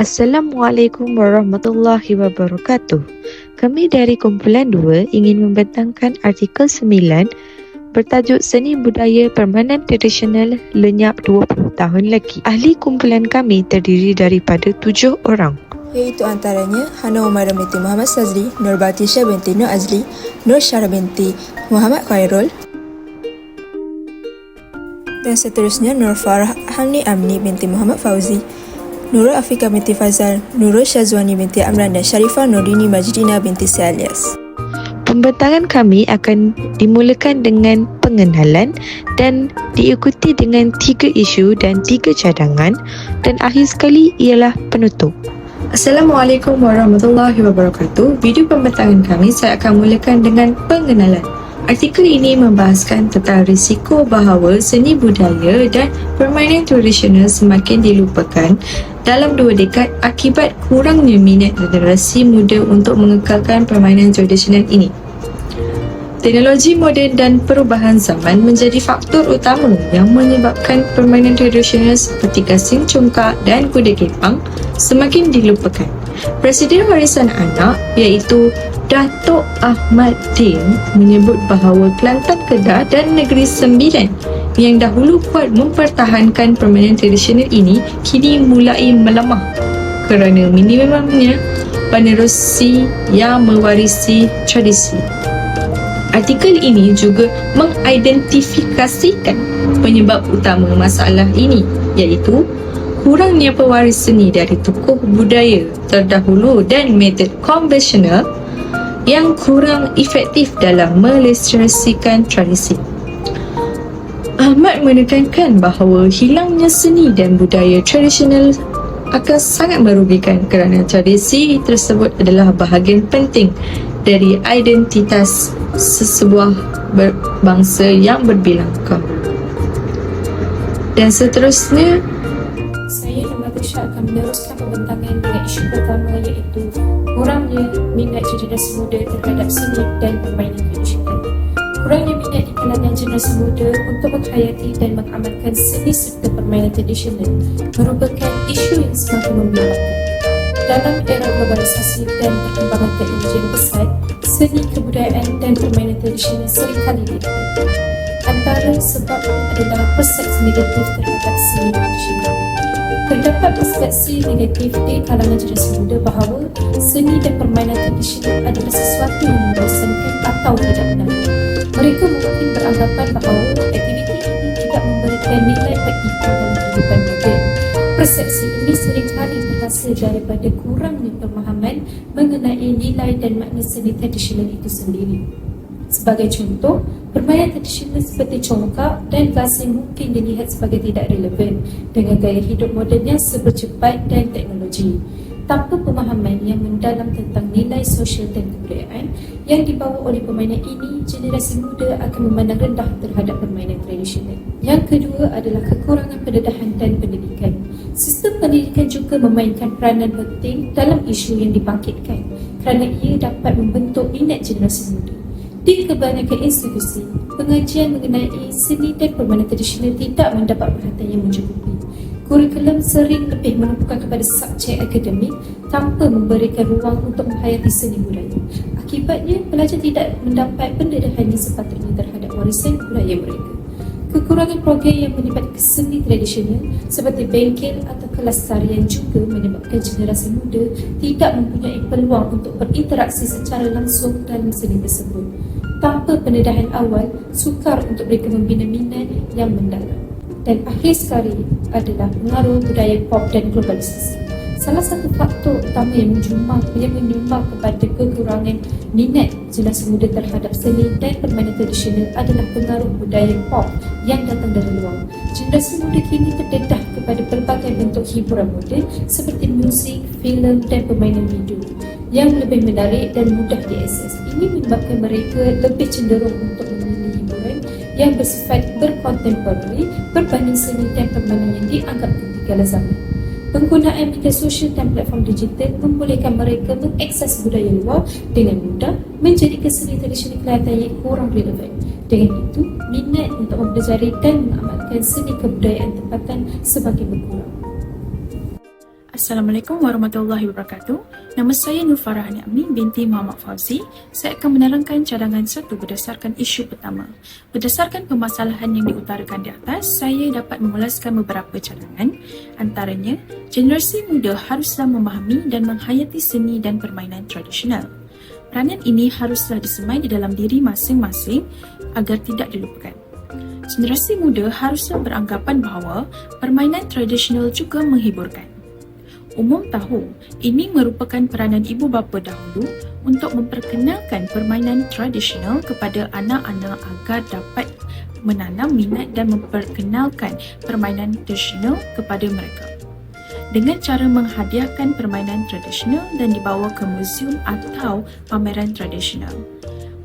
Assalamualaikum warahmatullahi wabarakatuh. Kami dari kumpulan 2 ingin membentangkan artikel 9 bertajuk Seni Budaya Permainan Tradisional Lenyap 20 tahun lagi. Ahli kumpulan kami terdiri daripada 7 orang. Iaitu antaranya Hana Umairah binti Muhammad Sazli, Nur Batisha binti Nur Azli, Nur Syarah binti Muhammad Khairul, dan seterusnya Nur Farah Hani Amni binti Muhammad Fauzi, Nurul Afika binti Fazal, Nurul Syazwani binti Amran dan Sharifah Nurini Majdina binti Syalias. Pembentangan kami akan dimulakan dengan pengenalan dan diikuti dengan 3 isu dan 3 cadangan, dan akhir sekali ialah penutup. Assalamualaikum warahmatullahi wabarakatuh. Video pembentangan kami saya akan mulakan dengan pengenalan. Artikel ini membahaskan tentang risiko bahawa seni budaya dan permainan tradisional semakin dilupakan dalam 2 dekad akibat kurangnya minat generasi muda untuk mengekalkan permainan tradisional ini. Teknologi moden dan perubahan zaman menjadi faktor utama yang menyebabkan permainan tradisional seperti gasing congkak dan kuda kepang semakin dilupakan. Presiden Warisan Anak iaitu Datuk Ahmad Din menyebut bahawa Kelantan, Kedah dan Negeri Sembilan yang dahulu kuat mempertahankan permainan tradisional ini kini mulai melemah kerana minimumnya penerusi yang mewarisi tradisi. Artikel ini juga mengidentifikasikan penyebab utama masalah ini iaitu kurangnya pewaris seni dari tokoh budaya terdahulu dan metod konvensional yang kurang efektif dalam melestarikan tradisi. Ahmad menekankan bahawa hilangnya seni dan budaya tradisional akan sangat merugikan kerana tradisi tersebut adalah bahagian penting dari identitas sesebuah berbangsa yang berbilangkah. Dan seterusnya, saya dan Batisha akan meneruskan pembentangan dengan isu pertama iaitu kurangnya minat generasi muda terhadap seni dan permainan tradisional. Kurangnya minat di kalangan generasi muda untuk menghayati dan mengamalkan seni serta permainan tradisional merupakan isu yang semakin membimbangkan. Dalam era globalisasi dan perkembangan teknologi yang pesat, seni kebudayaan dan permainan tradisional seringkali dilupakan. Antara sebab adalah persepsi negatif terhadap seni tradisional. Terdapat persepsi negatif di kalangan generasi muda bahawa seni dan permainan tradisional adalah sesuatu yang membosankan atau tidak menarik. Mereka mungkin beranggapan bahawa aktiviti ini tidak memberikan nilai praktikal dalam kehidupan moden. Persepsi ini seringkali berhasil daripada kurangnya pemahaman mengenai nilai dan makna seni tradisional itu sendiri. Sebagai contoh, permainan tradisional seperti congkak dan gasing mungkin dilihat sebagai tidak relevan dengan gaya hidup moden yang serba cepat dan teknologi. Tanpa pemahaman yang mendalam tentang nilai sosial dan kebudayaan yang dibawa oleh permainan ini, generasi muda akan memandang rendah terhadap permainan tradisional. Yang kedua adalah kekurangan pendedahan dan pendidikan. Sistem pendidikan juga memainkan peranan penting dalam isu yang dibangkitkan kerana ia dapat membentuk minat generasi muda. Di kebanyakan institusi, pengajian mengenai seni dan permainan tradisional tidak mendapat perhatian yang mencukupi. Kurikulum sering lebih menumpukan kepada subjek akademik tanpa memberikan ruang untuk menghayati seni budaya. Akibatnya, pelajar tidak mendapat pendedahan yang sepatutnya terhadap warisan budaya mereka. Kekurangan program yang melibatkan seni tradisional seperti bengkel atau kelas tarian juga menyebabkan generasi muda tidak mempunyai peluang untuk berinteraksi secara langsung dalam seni tersebut. Tanpa pendedahan awal, sukar untuk mereka membina minat yang mendalam. Dan akhir sekali adalah pengaruh budaya pop dan globalisasi. Salah satu faktor utama yang menyumbang kepada kekurangan minat generasi muda terhadap seni dan permainan tradisional adalah pengaruh budaya pop yang datang dari luar. Generasi muda kini terdedah kepada pelbagai bentuk hiburan moden seperti muzik, filem dan permainan video yang lebih menarik dan mudah diakses. Ini menyebabkan mereka lebih cenderung untuk memilih hiburan yang bersifat berkontemporari berbanding seni dan permainan yang dianggap ketinggalan zaman. Penggunaan media sosial dan platform digital membolehkan mereka mengakses budaya luar dengan mudah, menjadikan seni tradisional kelihatannya kurang relevan. Dengan itu, minat untuk mempelajari dan mengamalkan seni kebudayaan tempatan semakin berkurang. Assalamualaikum warahmatullahi wabarakatuh. Nama saya Nur Farah Hani Amni binti Muhammad Fauzi. Saya akan menerangkan cadangan 1 berdasarkan isu pertama. Berdasarkan permasalahan yang diutarakan di atas, saya dapat memulaskan beberapa cadangan. Antaranya, generasi muda haruslah memahami dan menghayati seni dan permainan tradisional. Peranan ini haruslah disemai di dalam diri masing-masing agar tidak dilupakan. Generasi muda haruslah beranggapan bahawa permainan tradisional juga menghiburkan. Umum tahu, ini merupakan peranan ibu bapa dahulu untuk memperkenalkan permainan tradisional kepada anak-anak agar dapat menanam minat dan memperkenalkan permainan tradisional kepada mereka. Dengan cara menghadiahkan permainan tradisional dan dibawa ke muzium atau pameran tradisional.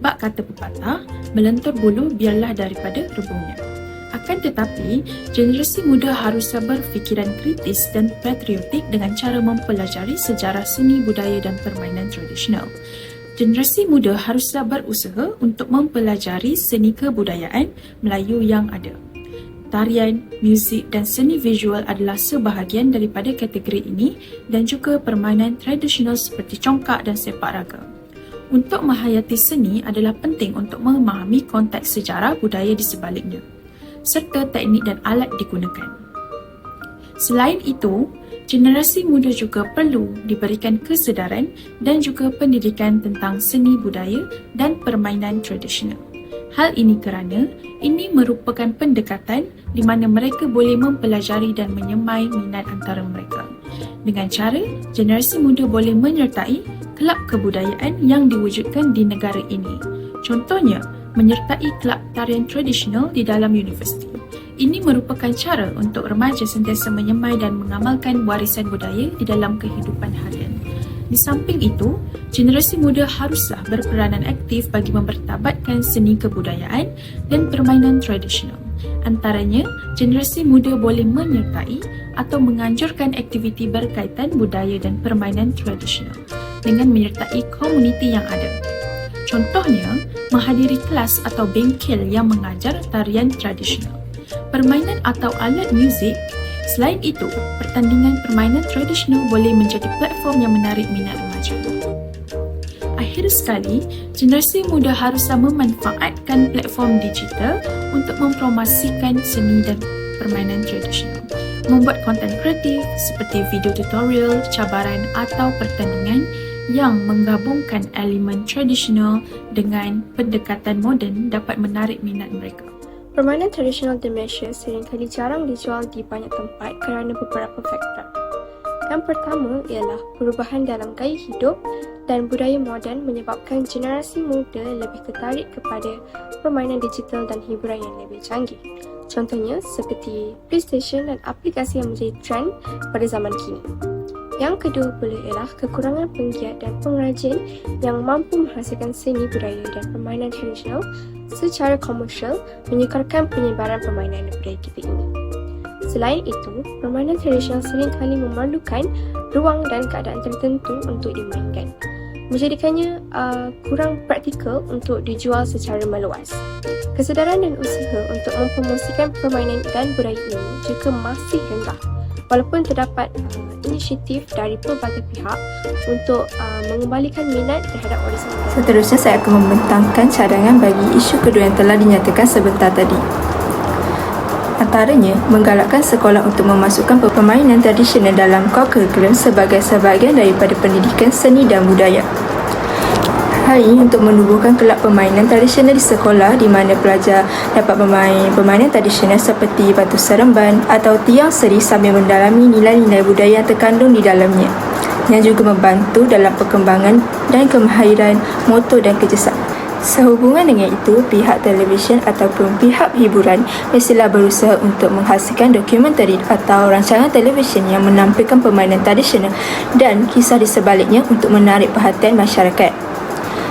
Bak kata pepatah, melentur bulu biarlah daripada rebungnya. Akan tetapi, generasi muda haruslah berfikiran kritis dan patriotik dengan cara mempelajari sejarah seni, budaya dan permainan tradisional. Generasi muda haruslah berusaha untuk mempelajari seni kebudayaan Melayu yang ada. Tarian, muzik dan seni visual adalah sebahagian daripada kategori ini dan juga permainan tradisional seperti congkak dan sepak raga. Untuk menghayati seni adalah penting untuk memahami konteks sejarah budaya di sebaliknya, serta teknik dan alat digunakan. Selain itu, generasi muda juga perlu diberikan kesedaran dan juga pendidikan tentang seni budaya dan permainan tradisional. Hal ini kerana ini merupakan pendekatan di mana mereka boleh mempelajari dan menyemai minat antara mereka. Dengan cara, generasi muda boleh menyertai kelab kebudayaan yang diwujudkan di negara ini. Contohnya, menyertai kelab tarian tradisional di dalam universiti. Ini merupakan cara untuk remaja sentiasa menyemai dan mengamalkan warisan budaya di dalam kehidupan harian. Di samping itu, generasi muda haruslah berperanan aktif bagi mempertabatkan seni kebudayaan dan permainan tradisional. Antaranya, generasi muda boleh menyertai atau menganjurkan aktiviti berkaitan budaya dan permainan tradisional dengan menyertai komuniti yang ada. Contohnya, menghadiri kelas atau bengkel yang mengajar tarian tradisional, permainan atau alat muzik. Selain itu, pertandingan permainan tradisional boleh menjadi platform yang menarik minat remaja. Akhir sekali, generasi muda haruslah memanfaatkan platform digital untuk mempromosikan seni dan permainan tradisional. Membuat konten kreatif seperti video tutorial, cabaran atau pertandingan yang menggabungkan elemen tradisional dengan pendekatan moden dapat menarik minat mereka. Permainan tradisional di Malaysia seringkali jarang dijual di banyak tempat kerana beberapa faktor. Yang pertama ialah perubahan dalam gaya hidup dan budaya moden menyebabkan generasi muda lebih tertarik kepada permainan digital dan hiburan yang lebih canggih. Contohnya seperti PlayStation dan aplikasi yang menjadi trend pada zaman kini. Yang kedua pula ialah kekurangan penggiat dan pengrajin yang mampu menghasilkan seni budaya dan permainan tradisional secara komersial menyekarkan penyebaran permainan budaya kita ini. Selain itu, permainan tradisional seringkali memerlukan ruang dan keadaan tertentu untuk dimainkan, menjadikannya kurang praktikal untuk dijual secara meluas. Kesedaran dan usaha untuk mempromosikan permainan dan budaya ini juga masih rendah, walaupun terdapat inisiatif dari pelbagai pihak untuk mengembalikan minat terhadap warisan budaya. Seterusnya, saya akan membentangkan cadangan bagi isu kedua yang telah dinyatakan sebentar tadi. Antaranya, menggalakkan sekolah untuk memasukkan permainan tradisional dalam kurikulum sebagai sebahagian daripada pendidikan seni dan budaya. Hal ini untuk menubuhkan kelab permainan tradisional di sekolah di mana pelajar dapat bermain permainan tradisional seperti batu seremban atau tiang seri sambil mendalami nilai-nilai budaya yang terkandung di dalamnya, yang juga membantu dalam perkembangan dan kemahiran motor dan kerjasama. Sehubungan dengan itu, pihak televisyen ataupun pihak hiburan mestilah berusaha untuk menghasilkan dokumentari atau rancangan televisyen yang menampilkan permainan tradisional dan kisah di sebaliknya untuk menarik perhatian masyarakat.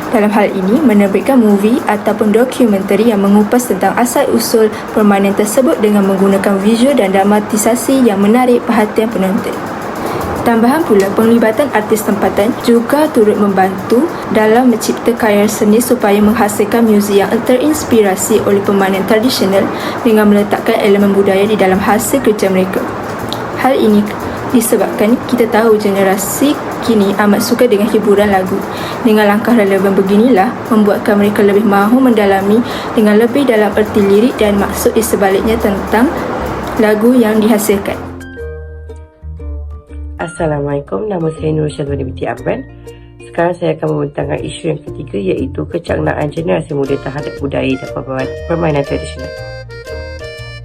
Dalam hal ini, menerbitkan movie ataupun dokumentari yang mengupas tentang asal-usul permainan tersebut dengan menggunakan visual dan dramatisasi yang menarik perhatian penonton. Tambahan pula, penglibatan artis tempatan juga turut membantu dalam mencipta karya seni supaya menghasilkan muzik yang terinspirasi oleh permainan tradisional dengan meletakkan elemen budaya di dalam hasil kerja mereka. Hal ini Disebabkan kita tahu generasi kini amat suka dengan hiburan lagu. Dengan langkah relevan beginilah membuatkan mereka lebih mahu mendalami dengan lebih dalam erti lirik dan maksud di sebaliknya tentang lagu yang dihasilkan. Assalamualaikum, nama saya Nur Syazwani binti Amran. Sekarang saya akan membentangkan isu yang ketiga, iaitu kecangnakan generasi muda terhadap budaya dan permainan tradisional.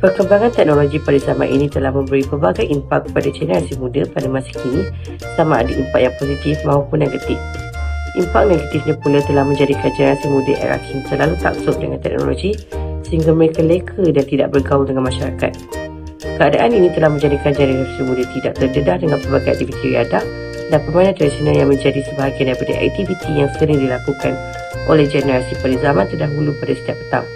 Perkembangan teknologi pada zaman ini telah memberi pelbagai impak kepada generasi muda pada masa kini, sama ada impak yang positif maupun negatif. Impak negatifnya pula telah menjadikan generasi muda era kini terlalu taksub dengan teknologi sehingga mereka leka dan tidak bergaul dengan masyarakat. Keadaan ini telah menjadikan generasi muda tidak terdedah dengan pelbagai aktiviti riadah dan permainan tradisional yang menjadi sebahagian daripada aktiviti yang sering dilakukan oleh generasi pada zaman terdahulu pada setiap petang.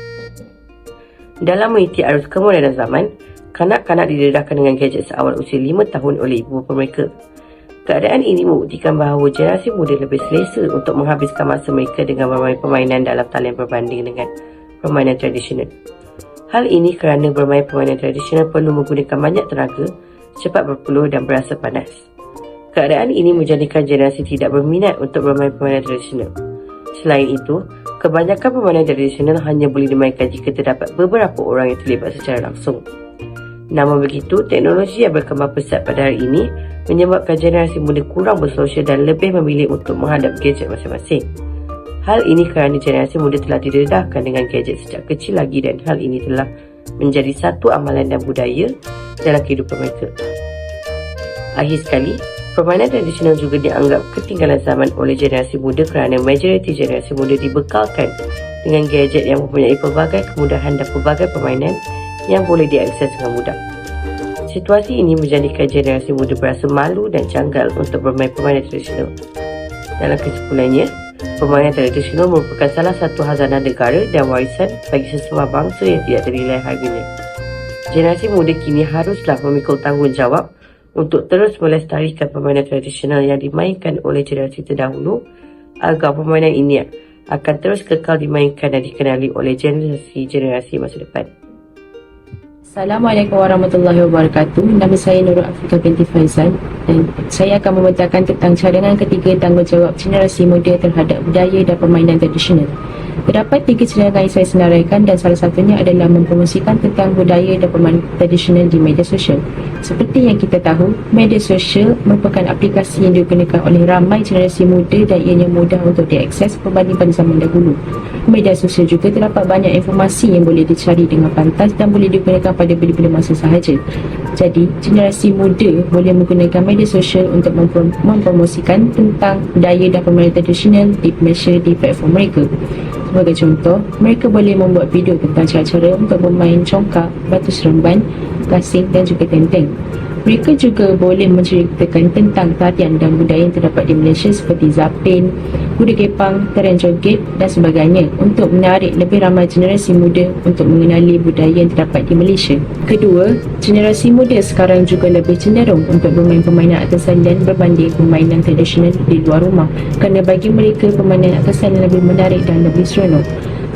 Dalam mengikuti arus kemodenan zaman, kanak-kanak didedahkan dengan gadget seawal usia 5 tahun oleh ibu bapa mereka. Keadaan ini membuktikan bahawa generasi muda lebih selesa untuk menghabiskan masa mereka dengan bermain permainan dalam talian berbanding dengan permainan tradisional. Hal ini kerana bermain permainan tradisional perlu menggunakan banyak tenaga, cepat berpeluh dan berasa panas. Keadaan ini menjadikan generasi tidak berminat untuk bermain permainan tradisional. Selain itu, kebanyakan permainan tradisional hanya boleh dimainkan jika terdapat beberapa orang yang terlibat secara langsung. Namun begitu, teknologi yang berkembang pesat pada hari ini menyebabkan generasi muda kurang bersosial dan lebih memilih untuk menghadap gadget masing-masing. Hal ini kerana generasi muda telah didedahkan dengan gadget sejak kecil lagi dan hal ini telah menjadi satu amalan dan budaya dalam kehidupan mereka. Akhir sekali, permainan tradisional juga dianggap ketinggalan zaman oleh generasi muda kerana majoriti generasi muda dibekalkan dengan gadget yang mempunyai pelbagai kemudahan dan pelbagai permainan yang boleh diakses dengan mudah. Situasi ini menjadikan generasi muda berasa malu dan janggal untuk bermain permainan tradisional. Dalam kesimpulannya, permainan tradisional merupakan salah satu khazanah negara dan warisan bagi sesebuah bangsa yang tidak ternilai harganya. Generasi muda kini haruslah memikul tanggungjawab untuk terus melestarikan permainan tradisional yang dimainkan oleh generasi terdahulu agar permainan ini akan terus kekal dimainkan dan dikenali oleh generasi-generasi masa depan. Assalamualaikum warahmatullahi wabarakatuh. Nama saya Nurul Afrika binti Faizal dan saya akan membentangkan tentang cadangan ketiga tanggungjawab generasi muda terhadap budaya dan permainan tradisional. Terdapat 3 cadangan yang saya senaraikan dan salah satunya adalah mempromosikan tentang budaya dan permainan tradisional di media sosial. Seperti yang kita tahu, media sosial merupakan aplikasi yang digunakan oleh ramai generasi muda dan ianya mudah untuk diakses berbanding pada zaman dahulu. Media sosial juga terdapat banyak informasi yang boleh dicari dengan pantas dan boleh digunakan pada bila-bila masa sahaja. Jadi, generasi muda boleh menggunakan media sosial untuk mempromosikan tentang budaya dan permainan tradisional di Malaysia di platform mereka. Sebagai contoh, mereka boleh membuat video tentang cara-cara untuk bermain congkak, batu seremban, gasing dan juga tenteng. Mereka juga boleh menceritakan tentang tarian dan budaya yang terdapat di Malaysia seperti zapin, kuda kepang, tarian joget dan sebagainya untuk menarik lebih ramai generasi muda untuk mengenali budaya yang terdapat di Malaysia. Kedua, generasi muda sekarang juga lebih cenderung untuk bermain permainan atas talian berbanding permainan tradisional di luar rumah kerana bagi mereka permainan atas talian lebih menarik dan lebih seronok.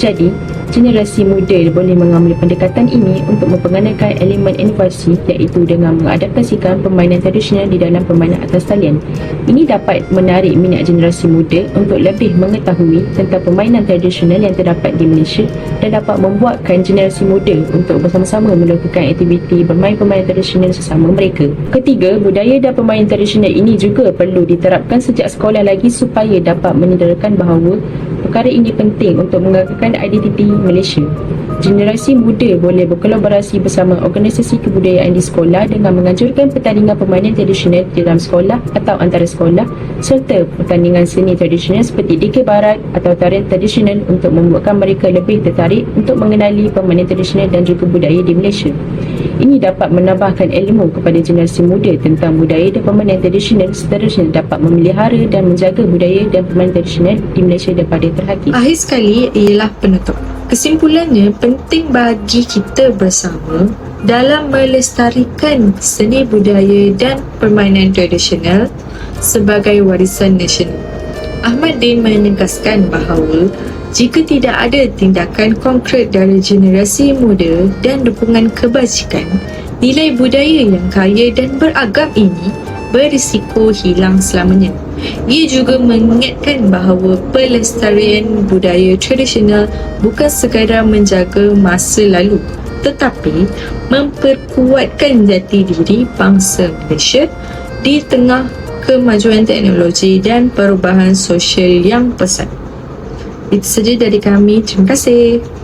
Jadi, generasi muda boleh mengambil pendekatan ini untuk memperkenalkan elemen inovasi iaitu dengan mengadaptasikan permainan tradisional di dalam permainan atas talian. Ini dapat menarik minat generasi muda untuk lebih mengetahui tentang permainan tradisional yang terdapat di Malaysia dan dapat membuatkan generasi muda untuk bersama-sama melakukan aktiviti bermain permainan tradisional sesama mereka. Ketiga, budaya dan permainan tradisional ini juga perlu diterapkan sejak sekolah lagi supaya dapat menyedarkan bahawa perkara ini penting untuk mengekalkan identiti Malaysia. Generasi muda boleh berkolaborasi bersama organisasi kebudayaan di sekolah dengan menganjurkan pertandingan permainan tradisional di dalam sekolah atau antara sekolah serta pertandingan seni tradisional seperti dikir barat atau tarian tradisional untuk membuatkan mereka lebih tertarik untuk mengenali permainan tradisional dan juga budaya di Malaysia. Ini dapat menambahkan ilmu kepada generasi muda tentang budaya dan permainan tradisional seterusnya dapat memelihara dan menjaga budaya dan permainan tradisional di Malaysia daripada terhakis. Akhir sekali ialah penutup. Kesimpulannya, penting bagi kita bersama dalam melestarikan seni budaya dan permainan tradisional sebagai warisan nasional. Ahmad Din menegaskan bahawa jika tidak ada tindakan konkret dari generasi muda dan dukungan kebajikan, Nilai budaya yang kaya dan beragam ini berisiko hilang selamanya. Ia juga mengingatkan bahawa pelestarian budaya tradisional bukan sekadar menjaga masa lalu, tetapi memperkuatkan jati diri bangsa Malaysia di tengah kemajuan teknologi dan perubahan sosial yang pesat. Itu saja dari kami. Terima kasih.